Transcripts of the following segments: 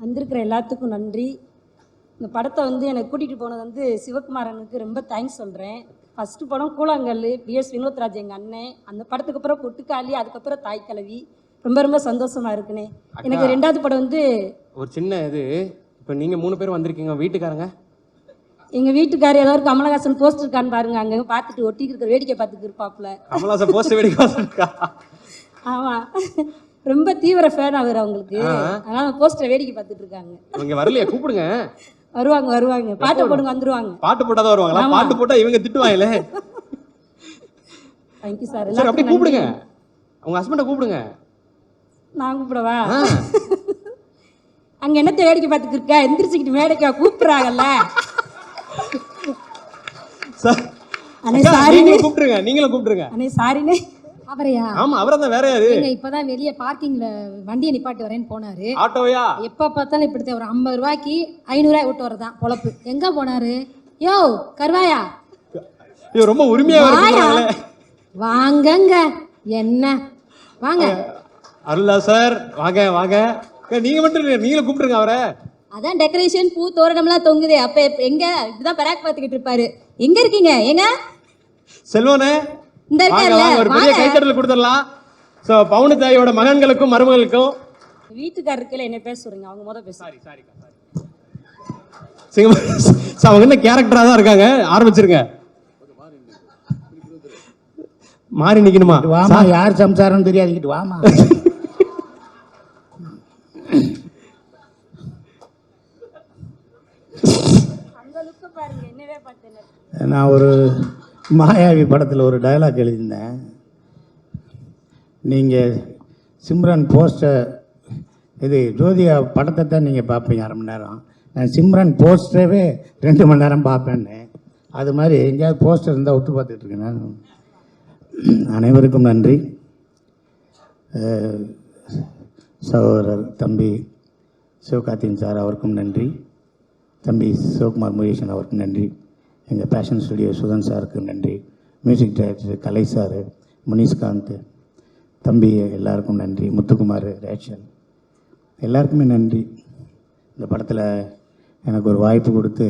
வந்திருக்கிற எல்லாத்துக்கும் நன்றி. இந்த படத்தை எனக்கு கூட்டிகிட்டு போனது சிவகுமாரனுக்கு ரொம்ப தேங்க்ஸ் சொல்கிறேன். ஃபஸ்ட்டு படம் கூழாங்கல், பிஎஸ் வினோத்ராஜ் எங்கள் அண்ணன். அந்த படத்துக்கு அப்புறம் பொட்டுக்காளி, அதுக்கப்புறம் தாய் கிழவி. ரொம்ப ரொம்ப சந்தோஷமாக இருக்குண்ணே. எனக்கு ரெண்டாவது படம் ஒரு சின்ன இது. இப்போ நீங்கள் 3 பேரும் வந்திருக்கீங்க, வீட்டுக்காரங்க? எங்கள் வீட்டுக்காரர் ஏதோ ஒரு கமலஹாசன் போஸ்டர் இருக்கான்னு பாருங்க, அங்கே பார்த்துட்டு ஒட்டிக்கு இருக்கிற வேடிக்கை பார்த்துட்டு இருப்பாப்புல. கமலஹாசன் போஸ்டர் வேடிக்கை பார்த்துருக்கா? ஆமாம், ரொம்ப தீவிர ஃபேன் அவர் அவங்களுக்கு. அதனால் போஸ்டரை வேடிக்கை பார்த்துட்டு இருக்காங்க. இங்கே வரலையா? கூப்பிடுங்க. வருவாங்க. பாட்டு போடுங்க, வந்துருவாங்க. பாட்டு போட்டால் தான் வருவாங்களா? பாட்டு போட்டால் இவங்க திட்டுவாங்களே. Thank you sir. சார் அப்படியே கூப்பிடுங்க, உங்கள் ஹஸ்பண்டை கூப்பிடுங்க. நான் கூப்பிடவா? அங்கே என்னத்தை வேடிக்கை பார்த்துட்டு இருக்கா? எந்திரிச்சுக்கிட்டு வேடிக்கை கூப்பிட்றாங்கல்ல. நீங்களும் கூப்பிடுங்க. அண்ணே சாரினே. அவரையா? ஆமா, அவர்தான். வேற யாரு? இப்பதான் வெளியே பார்க்கிங்ல வண்டியை நிப்பாட்டி வரேன்னு போனாரு. ஆட்டோயா? எப்ப பார்த்தாலும் இப்படி ஒரு 50 ரூபாய்க்கு 500 ரூபாய் விட்டு வரதான் பொழப்பு. எங்க போனாரு? யோ கருவாயா, ரொம்ப உரிமையா வாங்கங்க. என்ன வாங்க அருளா சார், வாங்க வாங்க. நீங்க மட்டும் நீங்களும் கூப்பிடுங்க அவரை. அதான் டெக்கரேஷன் பூ தோரணம்லாம் தொங்குதே. அப்ப எங்க இதுதான் பராக் பார்த்துக்கிட்டு இருப்பாரு. எங்க இருக்கீங்க? எங்க செல்வனே? இந்த இருக்கார்ல, ஒரு பெரிய கைத்தட்டல் கொடுத்துடலாம். சோ பவுனு தாயோட மகன்களுக்கும் மருமகளுக்கும். வீட்டுக்காரருக்குல என்ன பேச சொல்றீங்க? அவங்க முத பேச. சாரி. அவங்க என்ன கேரக்டரா தான் இருக்காங்க. ஆரம்பிச்சிருங்க. மாறி நிக்கணுமா? வாமா, யார் சம்சாரம் தெரியாதுக்கிட்டு வாமா. நான் ஒரு மாயாவி படத்தில் ஒரு டயலாக் எழுதியிருந்தேன். நீங்கள் சிம்ரன் போஸ்டர், இது ஜோதியா படத்தை தான் நீங்கள் பார்ப்பீங்க 1/2 மணி நேரம். நான் சிம்ரன் போஸ்டரவே 2 மணி நேரம் பார்ப்பேன்னு. அது மாதிரி எங்கேயாவது போஸ்டர் இருந்தால் ஒத்து பார்த்துட்டு இருக்கேன் நான். அனைவருக்கும் நன்றி. சகோதரர் தம்பி சிவகார்த்திகேயன் சார் அவருக்கும் நன்றி. தம்பி சிவகுமார் முருகேசன் அவருக்கும் நன்றி. எங்கள் பேஷன் ஸ்டுடியோ சுதன் சாருக்கு நன்றி. மியூசிக் டைரக்டர் கலை சார், முனிஷ்காந்த் தம்பி எல்லாருக்கும் நன்றி. முத்துக்குமார், ரேஷன் எல்லாருக்குமே நன்றி. இந்த படத்தில் எனக்கு ஒரு வாய்ப்பு கொடுத்து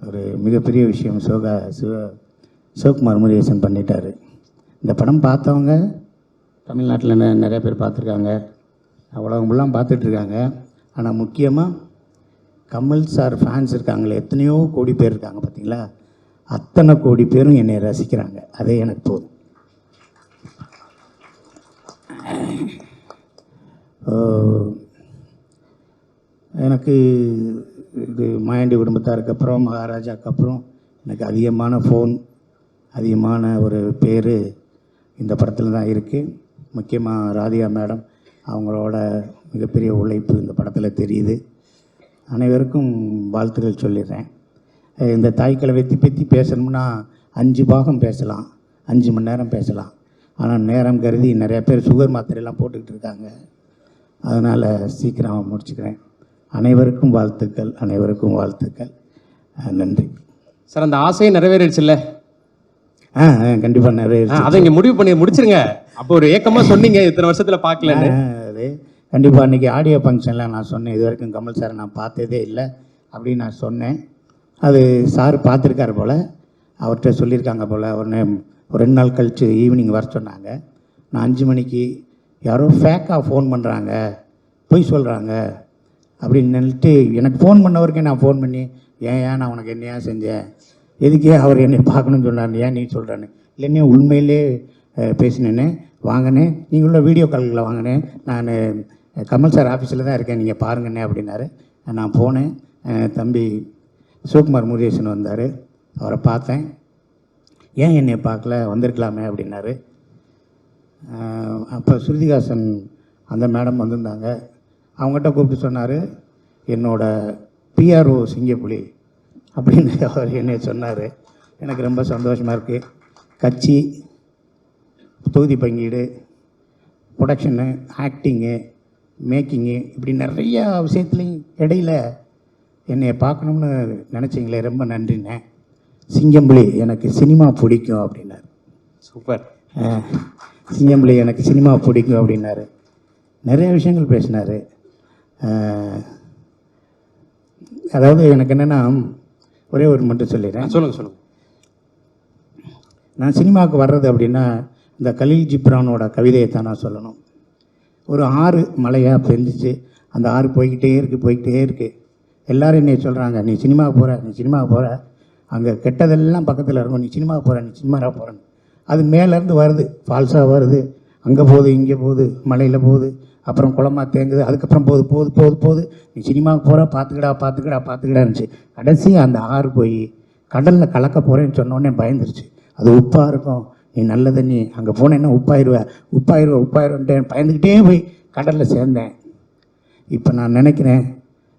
ஒரு மிகப்பெரிய விஷயம் சிவகுமார் முருகேசன் பண்ணிட்டார். இந்த படம் பார்த்தவங்க தமிழ்நாட்டில் நிறைய பேர் பார்த்துருக்காங்க, உலகம் ஃபுல்லாக பார்த்துட்ருக்காங்க. ஆனால் முக்கியமாக கமல் சார் ஃபேன்ஸ் இருக்காங்களே, எத்தனையோ கோடி பேர் இருக்காங்க பார்த்தீங்களா? அத்தனை கோடி பேரும் என்னை ரசிக்கிறாங்க. அதே எனக்கு போதும். எனக்கு இது மாயாண்டி குடும்பத்தாருக்கு அப்புறம் மகாராஜாவுக்கு அப்புறம் எனக்கு அதிகமான ஃபோன், அதிகமான ஒரு பேர் இந்த படத்தில் தான் இருக்குது. முக்கியமாக ராதிகா மேடம் அவங்களோட மிகப்பெரிய உழைப்பு இந்த படத்தில் தெரியுது. அனைவருக்கும் வாழ்த்துக்கள் சொல்லிடுறேன். இந்த தாய்க்கிழவை பற்றி பேசணும்னா 5 பாகம் பேசலாம், 5 மணி நேரம் பேசலாம். ஆனால் நேரம் கருதி நிறைய பேர் சுகர் மாத்திரையெல்லாம் போட்டுக்கிட்டு இருக்காங்க. அதனால் சீக்கிரம் முடிச்சுக்கிறேன். அனைவருக்கும் வாழ்த்துக்கள், அனைவருக்கும் வாழ்த்துக்கள். நன்றி சார். அந்த ஆசையை நிறைவேறிடுச்சுல்ல? கண்டிப்பாக நிறைவேறிச்சு. அதை இங்கே முடிவு பண்ணி முடிச்சிருங்க. அப்போ ஒரு ஏக்கமாக சொன்னீங்க இத்தனை வருஷத்தில் பார்க்கலன்னு. அது கண்டிப்பாக அன்றைக்கி ஆடியோ ஃபங்க்ஷனில் நான் சொன்னேன், இது வரைக்கும் கமல் சாரை நான் பார்த்ததே இல்லை அப்படின்னு நான் சொன்னேன். அது சார் பார்த்துருக்காரு போல், அவர்கிட்ட சொல்லியிருக்காங்க போல். ஒரு 2 நாள் கழித்து ஈவினிங் வர சொன்னாங்க. நான் 5 மணிக்கு யாரோ ஃபேக்காக ஃபோன் பண்ணுறாங்க, பொய் சொல்கிறாங்க அப்படின்னு நினைட்டு எனக்கு ஃபோன் பண்ணவருக்கே நான் ஃபோன் பண்ணி, ஏன் நான் உனக்கு என்னையா செஞ்சேன், எதுக்கே அவர் என்னை பார்க்கணுன்னு சொன்னார், ஏன் நீ சொல்கிறான்னு. இல்லைன்னே உண்மையிலே பேசினேன்னு, வாங்கினே நீங்களும் வீடியோ கால்களில் வாங்கினேன், நான் கமல் சார் ஆஃபீஸில் தான் இருக்கேன், நீங்கள் பாருங்கண்ணே அப்படின்னாரு. நான் போனேன். தம்பி சிவகுமார் முருகேசன் வந்தார், அவரை பார்த்தேன். ஏன் என்னை பார்க்கல, வந்திருக்கலாமே அப்படின்னாரு. அப்போ ஸ்ருதிஹாசன் அந்த மேடம் வந்திருந்தாங்க. அவங்ககிட்ட கூப்பிட்டு சொன்னார், என்னோடய பிஆர்ஓ சிங்கப்புலி அப்படின்னு அவர் என்னை சொன்னார். எனக்கு ரொம்ப சந்தோஷமாக இருக்குது. கட்சி, தொகுதி பங்கீடு, ப்ரொடக்ஷனு, ஆக்டிங்கு, மேக்கிங்கு, இப்படி நிறையா விஷயத்துலையும் இடையில் என்னை பார்க்கணும்னு நினச்சிங்களே, ரொம்ப நன்றிண்ணே. சிங்கம்புலி எனக்கு சினிமா பிடிக்கும் அப்படின்னாரு. சூப்பர். சிங்கம்புலி எனக்கு சினிமா பிடிக்கும் அப்படின்னாரு. நிறைய விஷயங்கள் பேசினார். அதாவது எனக்கு என்னென்னா ஒரே ஒரு மட்டும் சொல்லிடுறேன். சொல்லுங்கள். நான் சினிமாவுக்கு வர்றது அப்படின்னா இந்த கலீல் ஜிப்ரானோட கவிதையை தான் நான் சொல்லணும். ஒரு ஆறு மலையாக பெஞ்சிச்சு, அந்த ஆறு போய்கிட்டே இருக்குது. எல்லோரும் என்னை சொல்கிறாங்க, நீ சினிமாவுக்கு போகிற அங்கே கெட்டதெல்லாம் பக்கத்தில் இருக்கும், நீ சினிமாவாக போகிறேன்னு. அது மேலேருந்து வருது, ஃபால்ஸாக வருது, அங்கே போகுது, இங்கே போகுது, மலையில் போகுது, அப்புறம் குளமாக தேங்குது, அதுக்கப்புறம் போகுது. நீ சினிமாவுக்கு போகிற, பார்த்துக்கடான்னுச்சு. கடைசி அந்த ஆறு போய் கடலில் கலக்க போகிறேன்னு சொன்னோடனே பயந்துருச்சு. அது உப்பாக இருக்கும், நீ நல்ல தண்ணி, அங்கே போனேன்னா உப்பாயிருவேன்ட்டு பயந்துக்கிட்டே போய் கடலில் சேர்ந்தேன். இப்போ நான் நினைக்கிறேன்,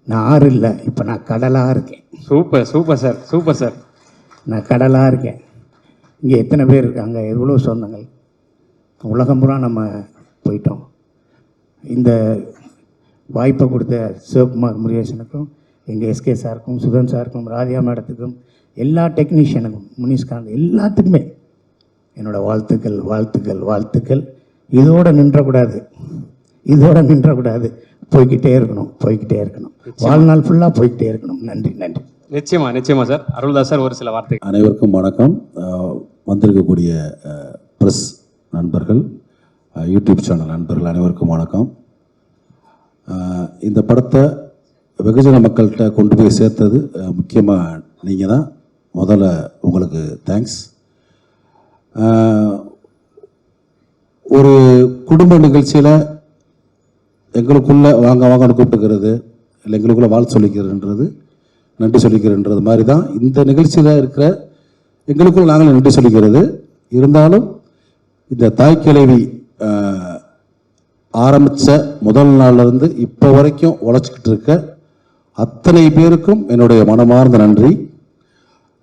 நான் ஆறு இல்லை, இப்போ நான் கடலாக இருக்கேன். Super sir. நான் கடலாக இருக்கேன். இங்கே எத்தனை பேர் இருக்காங்க, எவ்வளோ சொந்தங்கள், உலகம் பூரா நம்ம போயிட்டோம். இந்த வாய்ப்பை கொடுத்த சிவகுமார் முருகேசனுக்கும், எங்கள் எஸ்கே சாருக்கும், சுதன் சாருக்கும், ராதியா மேடத்துக்கும், எல்லா டெக்னீஷியனுக்கும், முனிஷ்காந்த், எல்லாத்துக்குமே என்னோடய வாழ்த்துக்கள். இதோடு நின்றக்கூடாது, போய்கிட்டே இருக்கணும். வாழ்நாள் ஃபுல்லாக போய்கிட்டே இருக்கணும். நன்றி. நிச்சயமா சார். அருள்தாஸ் சார் ஒரு சில வார்த்தை. அனைவருக்கும் வணக்கம். வந்திருக்கக்கூடிய ப்ரெஸ் நண்பர்கள், யூடியூப் சேனல் நண்பர்கள் அனைவருக்கும் வணக்கம். இந்த படத்தை வெகுஜன மக்கள்கிட்ட கொண்டு போய் சேர்த்தது முக்கியமாக நீங்கள் தான். முதல்ல உங்களுக்கு தேங்க்ஸ். ஒரு குடும்ப நிகழ்ச்சியில் எங்களுக்குள்ளே வாங்கன்னு கூப்பிட்டுக்கிறது, இல்லை எங்களுக்குள்ளே வாழ்த்து சொல்லிக்கிறன்றது, நன்றி சொல்லிக்கிறன்றது மாதிரி தான் இந்த நிகழ்ச்சியில் இருக்கிற எங்களுக்குள்ள நாங்களும் நன்றி சொல்லிக்கிறது. இருந்தாலும் இந்த தாய் கிழவி ஆரம்பித்த முதல் நாள்லேருந்து இப்போ வரைக்கும் உழைச்சிக்கிட்டு இருக்க அத்தனை பேருக்கும் என்னுடைய மனமார்ந்த நன்றி.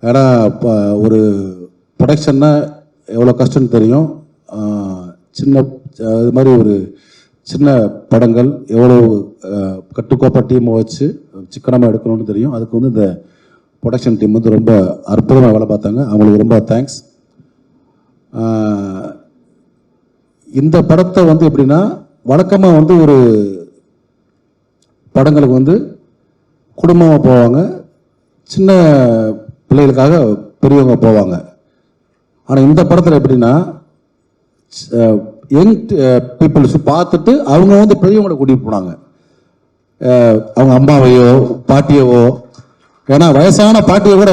ஏன்னா ஒரு ப்ரொடக்ஷன்னா எவ்வளோ கஷ்டம்னு தெரியும். இது மாதிரி ஒரு சின்ன படங்கள் எவ்வளோ கட்டுக்கோப்பாக டீமை வச்சு சிக்கனமாக எடுக்கணும்னு தெரியும். அதுக்கு வந்து இந்த ப்ரொடக்ஷன் டீம் வந்து ரொம்ப அற்புதமாக வேலை பார்த்தாங்க. அவங்களுக்கு ரொம்ப தேங்க்ஸ். இந்த படத்தை வந்து எப்படின்னா, வழக்கமாக வந்து ஒரு படங்களுக்கு வந்து குடும்பமாக போவாங்க, சின்ன பிள்ளைகளுக்காக பெரியவங்க போவாங்க. ஆனால் இந்த படத்தில் எப்படின்னா, யங் பீப்புள்ஸ் பார்த்துட்டு அவங்க வந்து பெரியவங்களை கூட்டிகிட்டு போனாங்க. அவங்க அம்மாவையோ பாட்டியவோ, ஏன்னா வயசான பாட்டியை கூட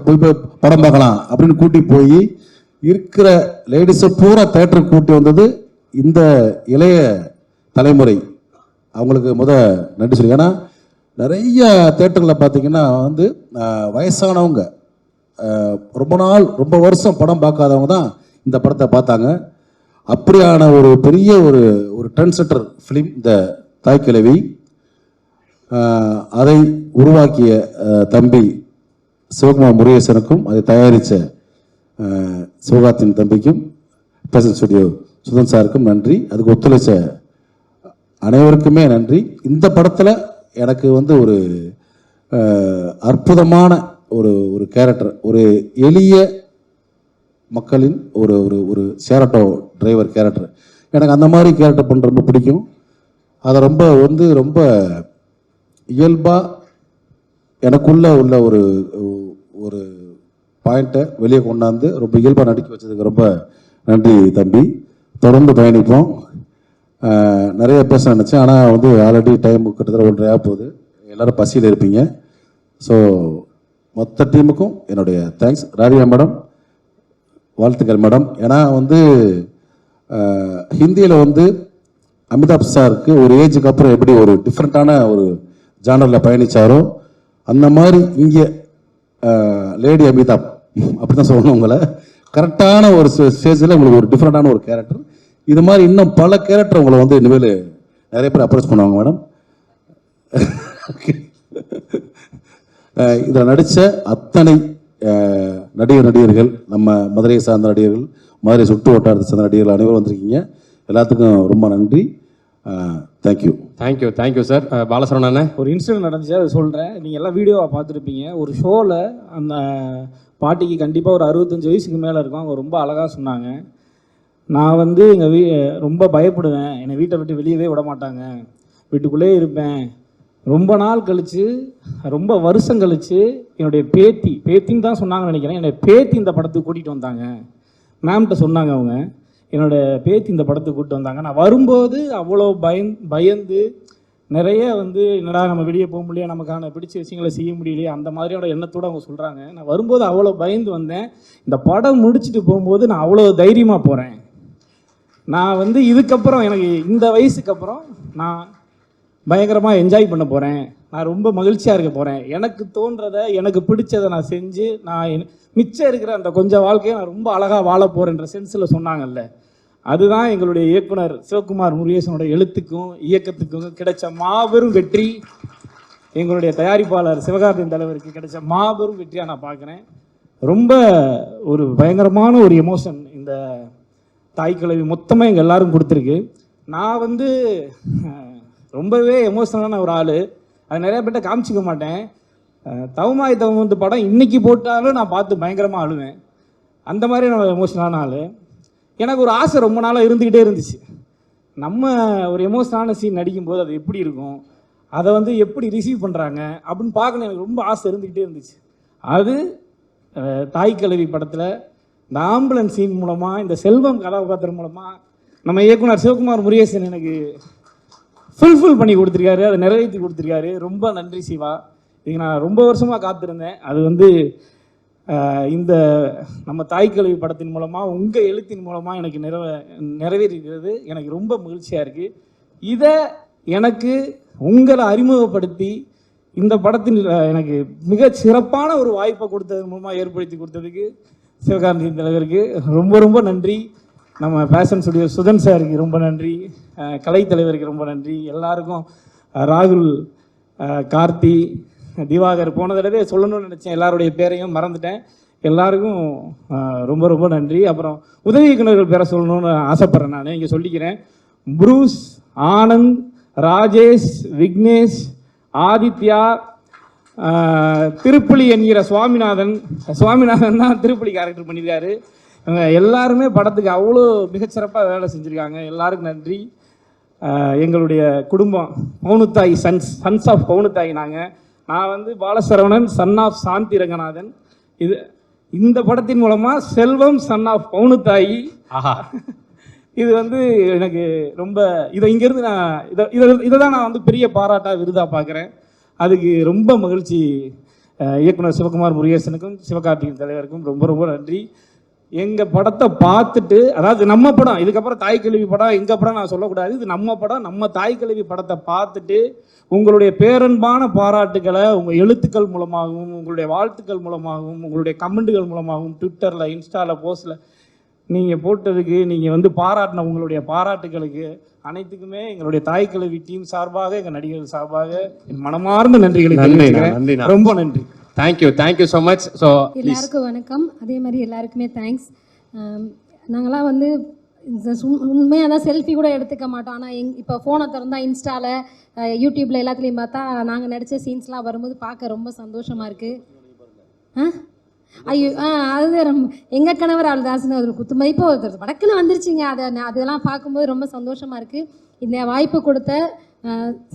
போய் படம் பார்க்கலாம் அப்படின்னு கூட்டி போய் இருக்கிற லேடிஸை பூரா தேட்டருக்கு கூட்டி வந்தது இந்த இளைய தலைமுறை. அவங்களுக்கு நன்றி சொல்லி. ஏன்னா நிறைய தேட்டரில் பார்த்தீங்கன்னா வந்து வயசானவங்க, ரொம்ப வருஷம் படம் பார்க்காதவங்க தான் இந்த படத்தை பார்த்தாங்க. அப்படியான ஒரு பெரிய ஒரு ட்ரெண்ட் செட்டர் ஃபிலிம் இந்த தாய் கிழவி. அதை உருவாக்கிய தம்பி சிவகுமார் முருகேசனுக்கும், அதை தயாரித்த சிவகார்த்தின் தம்பிக்கும், பேசன் ஸ்டுடியோ சுதன் சாருக்கும் நன்றி. அதுக்கு ஒத்துழைச்ச அனைவருக்குமே நன்றி. இந்த படத்தில் எனக்கு வந்து ஒரு அற்புதமான ஒரு கேரக்டர், ஒரு எளிய மக்களின் ஒரு சேரட்டோ டிரைவர் கேரக்டர். எனக்கு அந்த மாதிரி கேரக்டர் பண்ண ரொம்ப பிடிக்கும். அதை ரொம்ப இயல்பாக எனக்குள்ள உள்ள ஒரு பாயிண்ட்டை வெளியே கொண்டாந்து ரொம்ப இயல்பாக நடிக்க வச்சதுக்கு ரொம்ப நன்றி தம்பி. தொடர்ந்து பயணிப்போம். நிறைய பேச நினச்சேன், ஆனால் வந்து ஆல்ரெடி டைம் கிட்டத்தட்ட 1:30 போகுது. எல்லோரும் பசியில் இருப்பீங்க. ஸோ மொத்த டீமுக்கும் என்னுடைய தேங்க்ஸ். ராதியா மேடம் வாழ்த்துக்கள் மேடம். ஏன்னா வந்து ஹிந்தியில் வந்து அமிதாப் சாருக்கு ஒரு ஏஜுக்கு அப்புறம் எப்படி ஒரு டிஃப்ரெண்ட்டான ஒரு ஜானரில் பயணித்தாரோ, அந்த மாதிரி இங்கே லேடி அமிதாப் அப்படி தான் சொல்லணும். உங்களை கரெக்டான ஒரு ஸ்டேஜில் உங்களுக்கு ஒரு டிஃப்ரெண்ட்டான ஒரு கேரக்டர். இது மாதிரி இன்னும் பல கேரக்டர் உங்களை வந்து இனிமேல் நிறைய பேர் அப்ரோச் பண்ணுவாங்க மேடம். இதில் நடித்த அத்தனை நடிகர்கள், நம்ம மதுரையை சார்ந்த நடிகர்கள், மதுரை சுற்று வட்டாரத்தை சார்ந்த நடிகர்கள் அனைவரும் வந்திருக்கீங்க. எல்லாத்துக்கும் ரொம்ப நன்றி. Thank you sir. பாலசரவணன், ஒரு இன்சிடென்ட் நடந்துச்சு, அதை சொல்கிறேன். நீங்கள் எல்லாம் வீடியோவை பார்த்துருப்பீங்க. ஒரு ஷோவில் அந்த பாட்டிக்கு கண்டிப்பாக ஒரு 65 வயசுக்கு மேலே இருக்கும். அவங்க ரொம்ப அழகாக சொன்னாங்க, நான் வந்து எங்கள் ரொம்ப பயப்படுவேன், என்னை வீட்டை விட்டு வெளியவே விட மாட்டாங்க, வீட்டுக்குள்ளே இருப்பேன், ரொம்ப நாள் கழித்து ரொம்ப வருஷம் கழித்து என்னுடைய பேத்தின்னு தான் சொன்னாங்கன்னு நினைக்கிறேன். என்னுடைய பேத்தி இந்த படத்துக்கு கூட்டிகிட்டு வந்தாங்க. மேம்கிட்ட சொன்னாங்க அவங்க, என்னோடய பேத்தி இந்த படத்துக்கு கூப்பிட்டு வந்தாங்க. நான் வரும்போது அவ்வளோ பயந்து நிறைய வந்து என்னடா நம்ம வெளியே போக முடியல, நமக்கான பிடிச்ச விஷயங்களை செய்ய முடியலையே, அந்த மாதிரியோட எண்ணத்தோடு அவங்க சொல்கிறாங்க. நான் வரும்போது அவ்வளோ பயந்து வந்தேன். இந்த படம் முடிச்சுட்டு போகும்போது நான் அவ்வளோ தைரியமாக போகிறேன். நான் வந்து இதுக்கப்புறம் எனக்கு இந்த வயசுக்கு அப்புறம் நான் பயங்கரமாக என்ஜாய் பண்ண போகிறேன். நான் ரொம்ப மகிழ்ச்சியாக இருக்க போகிறேன். எனக்கு தோன்றதை, எனக்கு பிடிச்சதை நான் செஞ்சு நான் மிச்சம் இருக்கிற அந்த கொஞ்சம் வாழ்க்கையை நான் ரொம்ப அழகாக வாழ போகிறேன்ற சென்ஸில் சொன்னாங்கல்ல, அதுதான் எங்களுடைய இயக்குனர் சிவகுமார் முருகேசனோட எழுத்துக்கும் இயக்கத்துக்கும் கிடைச்ச மாபெரும் வெற்றி. எங்களுடைய தயாரிப்பாளர் சிவகார்த்தியின் தலைவருக்கு கிடைச்ச மாபெரும் வெற்றியாக நான் பார்க்குறேன். ரொம்ப ஒரு பயங்கரமான ஒரு எமோஷன் இந்த தாய் கிழவி மொத்தமாக எங்கள் எல்லாரும் கொடுத்துருக்கு. நான் வந்து ரொம்பவே எமோஷனலான ஒரு ஆள். அது நிறைய பேர்ட்ட காமிச்சிக்க மாட்டேன். தவமாய் தவமந்து படம் இன்றைக்கி போட்டாலும் நான் பார்த்து பயங்கரமாக அழுவேன். அந்த மாதிரி நான் எமோஷனலான ஆள். எனக்கு ஒரு ஆசை ரொம்ப நாளாக இருந்துக்கிட்டே இருந்துச்சு. நம்ம ஒரு எமோஷனலான சீன் நடிக்கும்போது அது எப்படி இருக்கும், அதை வந்து எப்படி ரிசீவ் பண்ணுறாங்க அப்படின்னு பார்க்கணும் எனக்கு ரொம்ப ஆசை இருந்துக்கிட்டே இருந்துச்சு. அது தாய் கிழவி படத்தில் இந்த ஆம்புலன்ஸ் சீன் மூலமாக, இந்த செல்வம் கதாபாத்திரம் மூலமாக நம்ம இயக்குனர் சிவகுமார் முருகேசன் எனக்கு ஃபுல்ஃபில் பண்ணி கொடுத்துருக்காரு, அதை நிறைவேற்றி கொடுத்துருக்காரு. ரொம்ப நன்றி சிவா. இதுக்கு நான் ரொம்ப வருஷமாக காத்திருந்தேன். அது வந்து இந்த நம்ம தாய் கிழவி படத்தின் மூலமாக, உங்கள் எழுத்தின் மூலமாக எனக்கு நிறைவேறிக்கிறது எனக்கு ரொம்ப மகிழ்ச்சியாக இருக்குது. இதை எனக்கு உங்களை அறிமுகப்படுத்தி இந்த படத்தின் எனக்கு மிக சிறப்பான ஒரு வாய்ப்பை கொடுத்தது மூலமாக ஏற்படுத்தி கொடுத்ததுக்கு சிவகார்த்தியின் தலைவருக்கு ரொம்ப ரொம்ப நன்றி. நம்ம ஃபேஷன் ஸ்டுடியோ சுதன் சாருக்கு ரொம்ப நன்றி. கலை தலைவருக்கு ரொம்ப நன்றி. எல்லாருக்கும் ராகுல், கார்த்தி, திவாகர், போன தடவை சொல்லணும்னு நினச்சேன், எல்லாருடைய பேரையும் மறந்துட்டேன். எல்லாருக்கும் ரொம்ப ரொம்ப நன்றி. அப்புறம் உதவி இயக்குநர்கள் பேரை சொல்லணும்னு ஆசைப்பட்றேன். நான் இங்கே சொல்லிக்கிறேன். புரூஸ், ஆனந்த், ராஜேஷ், விக்னேஷ், ஆதித்யா, திருப்புலி என்கிற சுவாமிநாதன் தான் திருப்புலி கேரக்டர் பண்ணியிருக்காரு. இவங்க எல்லாருமே படத்துக்கு அவ்வளோ மிகச்சிறப்பாக வேலை செஞ்சுருக்காங்க. எல்லாருக்கும் நன்றி. எங்களுடைய குடும்பம் பவுனுத்தாய் சன்ஸ் ஆஃப் பவுனுத்தாய். நான் வந்து பாலசரவணன், சன் ஆஃப் சாந்தி ரங்கநாதன். இந்த படத்தின் மூலமாக செல்வம் சன் ஆஃப் பவுனுத்தாய். இது வந்து எனக்கு ரொம்ப இங்கேருந்து நான் இதை தான் நான் வந்து பெரிய பாராட்டாக விருதாக பார்க்குறேன். அதுக்கு ரொம்ப மகிழ்ச்சி. இயக்குனர் சிவகுமார் முருகேசனுக்கும் சிவகார்த்தியின் தலைவருக்கும் ரொம்ப ரொம்ப நன்றி. எங்கள் படத்தை பார்த்துட்டு, அதாவது நம்ம படம், இதுக்கப்புறம் தாய் கிழவி படம் எங்கள் படம் நான் சொல்லக்கூடாது, இது நம்ம படம். நம்ம தாய் கிழவி படத்தை பார்த்துட்டு உங்களுடைய பேரன்பான பாராட்டுகளை உங்கள் எழுத்துக்கள் மூலமாகவும், உங்களுடைய வாழ்த்துக்கள் மூலமாகவும், உங்களுடைய கமெண்ட்டுகள் மூலமாகவும், ட்விட்டரில், இன்ஸ்டாவில், போஸ்டில் நீங்கள் போட்டதுக்கு, நீங்கள் வந்து பாராட்டின உங்களுடைய பாராட்டுகளுக்கு அனைத்துக்குமே எங்களுடைய தாய் கிழவி டீம் சார்பாக, எங்கள் நடிகர்கள் சார்பாக என் மனமார்ந்த நன்றிகளை தெரிவிக்கிறேன். ரொம்ப நன்றி. Thank you so much. ஸோ எல்லாருக்கும் வணக்கம். அதே மாதிரி எல்லாருக்குமே தேங்க்ஸ். நாங்களாம் வந்து உண்மையாக தான் செல்ஃபி கூட எடுத்துக்க மாட்டோம். ஆனால் இப்போ ஃபோனை திறந்தால் இன்ஸ்டாவில், யூடியூப்பில் எல்லாத்துலேயும் பார்த்தா நாங்கள் நடித்த சீன்ஸ்லாம் வரும்போது பார்க்க ரொம்ப சந்தோஷமாக இருக்குது. ஐயோ அது ரொம்ப எங்கள் கணவர் அவள்தாசன் ஒரு குத்து மதிப்பாக ஒருத்தர் வடக்குன்னு வந்துருச்சுங்க. அதெல்லாம் பார்க்கும்போது ரொம்ப சந்தோஷமாக இருக்குது. இந்த வாய்ப்பு கொடுத்த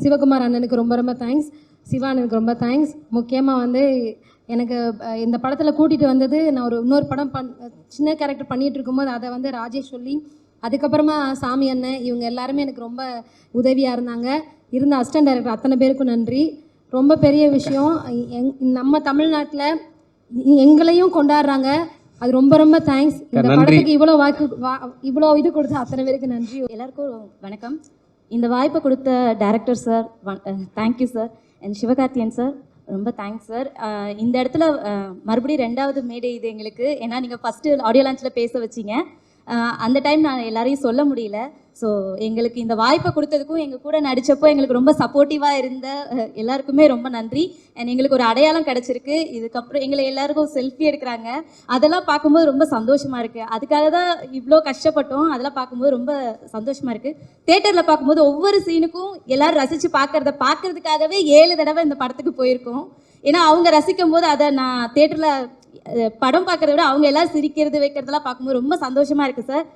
சிவகுமார் அண்ணனுக்கு ரொம்ப ரொம்ப தேங்க்ஸ். சிவா அண்ணனுக்கு ரொம்ப தேங்க்ஸ். முக்கியமாக வந்து எனக்கு இந்த படத்தில் கூட்டிகிட்டு வந்தது, நான் இன்னொரு படம் சின்ன கேரக்டர் பண்ணிகிட்டு இருக்கும்போது அதை வந்து ராஜேஷ் சொல்லி, அதுக்கப்புறமா சாமி அண்ணன், இவங்க எல்லாருமே எனக்கு ரொம்ப உதவியாக இருந்தாங்க. இருந்த அசிஸ்டன்ட் டைரக்டர் அத்தனை பேருக்கும் நன்றி. ரொம்ப பெரிய விஷயம். நம்ம தமிழ்நாட்டில் எங்களையும் கொண்டாடுறாங்க. அது ரொம்ப ரொம்ப தேங்க்ஸ். இந்த படத்துக்கு இவ்வளோ இது கொடுத்த அத்தனை பேருக்கு நன்றி. எல்லாருக்கும் வணக்கம். இந்த வாய்ப்பை கொடுத்த director sir thank you sir. And Sivakarthikeyan sir ரொம்ப தேங்க்ஸ் சார். இந்த இடத்துல மறுபடியும் 2வது மேடை இது எங்களுக்கு. ஏன்னா நீங்கள் ஃபஸ்ட்டு ஆடியோ லான்ச்சில் பேச வச்சிங்க. அந்த டைம் நான் எல்லாரையும் சொல்ல முடியல. ஸோ எங்களுக்கு இந்த வாய்ப்பை கொடுத்ததுக்கும், எங்கள் கூட நடித்தப்போ எங்களுக்கு ரொம்ப சப்போர்ட்டிவாக இருந்த எல்லாருக்குமே ரொம்ப நன்றி. அண்ட் எங்களுக்கு ஒரு அடையாளம் கிடச்சிருக்கு. இதுக்கப்புறம் எங்களை எல்லாருக்கும் செல்ஃபி எடுக்கிறாங்க. அதெல்லாம் பார்க்கும்போது ரொம்ப சந்தோஷமாக இருக்குது. அதுக்காக தான் இவ்வளோ கஷ்டப்பட்டோம். அதெல்லாம் பார்க்கும்போது ரொம்ப சந்தோஷமாக இருக்குது. தேட்டரில் பார்க்கும்போது ஒவ்வொரு சீனுக்கும் எல்லோரும் ரசித்து பார்க்கறதுக்காகவே 7 தடவை இந்த படத்துக்கு போயிருக்கோம். ஏன்னா அவங்க ரசிக்கும் போது அதை நான் தேட்டரில் படம் பார்க்குறத விட அவங்க எல்லோரும் சிரிக்கிறது வைக்கிறதெல்லாம் பார்க்கும்போது ரொம்ப சந்தோஷமாக இருக்குது சார்.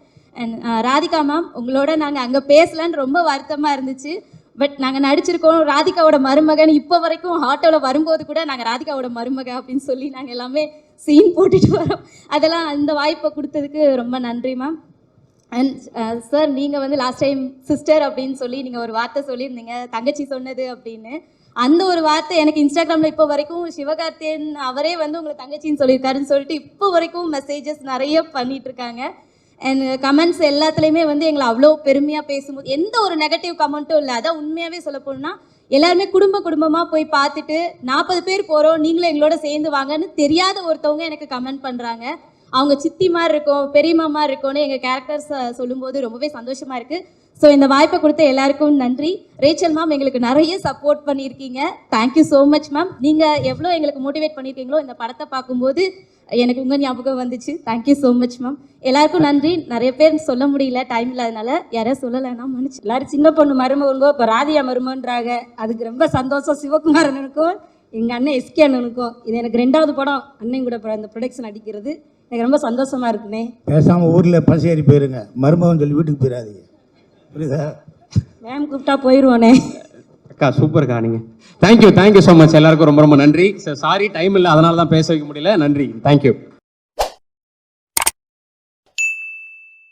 அண்ட் ராதிகா மேம், உங்களோட நாங்கள் அங்கே பேசலான்னு ரொம்ப வருத்தமாக இருந்துச்சு. பட் நாங்கள் நடிச்சிருக்கோம் ராதிகாவோட மருமகன். இப்போ வரைக்கும் ஆட்டோவில் வரும்போது கூட நாங்கள் ராதிகாவோட மருமக அப்படின்னு சொல்லி நாங்கள் எல்லாமே சீன் போட்டுட்டு வரோம். அதெல்லாம் இந்த வாய்ப்பை கொடுத்ததுக்கு ரொம்ப நன்றி மேம். அண்ட் சார், நீங்கள் வந்து லாஸ்ட் டைம் சிஸ்டர் அப்படின்னு சொல்லி நீங்கள் ஒரு வார்த்தை சொல்லியிருந்தீங்க, தங்கச்சி சொன்னது அப்படின்னு. அந்த ஒரு வார்த்தை எனக்கு இன்ஸ்டாகிராமில் இப்போ வரைக்கும் சிவகார்த்தியன் அவரே வந்து உங்களை தங்கச்சின்னு சொல்லியிருக்காருன்னு சொல்லிட்டு இப்போ வரைக்கும் மெசேஜஸ் நிறைய பண்ணிட்டு இருக்காங்க. அண்ட் கமெண்ட்ஸ் எல்லாத்துலேயுமே வந்து எங்களை அவ்வளோ பெருமையாக பேசும்போது எந்த ஒரு நெகட்டிவ் கமெண்ட்டும் இல்லை. அதான் உண்மையாகவே சொல்ல போனால் எல்லாருமே குடும்பமாக போய் பார்த்துட்டு 40 பேர் போகிறோம், நீங்களும் எங்களோட சேர்ந்து வாங்கன்னு தெரியாத ஒருத்தவங்க எனக்கு கமெண்ட் பண்ணுறாங்க. அவங்க சித்தி மாதிரி இருக்கும், பெரியம்மா மாதிரி இருக்கும்னு எங்கள் கேரக்டர்ஸ் சொல்லும்போது ரொம்பவே சந்தோஷமாக இருக்குது. ஸோ இந்த வாய்ப்பை கொடுத்த எல்லாருக்கும் நன்றி. ரேச்சல் மேம் எங்களுக்கு நிறைய சப்போர்ட் பண்ணியிருக்கீங்க. Thank you so much ma'am. நீங்கள் எவ்வளோ எங்களுக்கு மோட்டிவேட் பண்ணியிருக்கீங்களோ இந்த படத்தை பார்க்கும்போது எனக்கு உங்கள் ஞாபகம் வந்துச்சு. Thank you so much ma'am. எல்லாருக்கும் நன்றி. நிறைய பேர் சொல்ல முடியல, டைம் இல்லாதனால யாரையும் சொல்லலைன்னா மன்னிச்சு. எல்லாரும் சின்ன பொண்ணு மருமகனுக்கோ இப்போ ராதியா மருமகன்றாங்க. அதுக்கு ரொம்ப சந்தோஷம் சிவகுமார் அண்ணனுக்கும் எங்கள் அண்ணன் எஸ்கே அண்ணனுக்கும். இது எனக்கு 2வது படம் அண்ணன் கூட இந்த ப்ரொடக்ஷன் அடிக்கிறது. எனக்கு ரொம்ப சந்தோஷமாக இருக்குண்ணே. பேசாமல் ஊரில் பஸ் ஏறி போயிருங்க, மருமகன் சொல்லி வீட்டுக்கு போயிடாதீங்க, புரியுதா? மேம் கூப்பிட்டா போயிடுவானே. அக்கா சூப்பர்க்கா நீங்கள். Thank you so much. எல்லாருக்கும் ரொம்ப ரொம்ப நன்றி. சாரி டைம் இல்லை, அதனால தான் பேச வைக்க முடியல. நன்றி, தேங்க்யூ.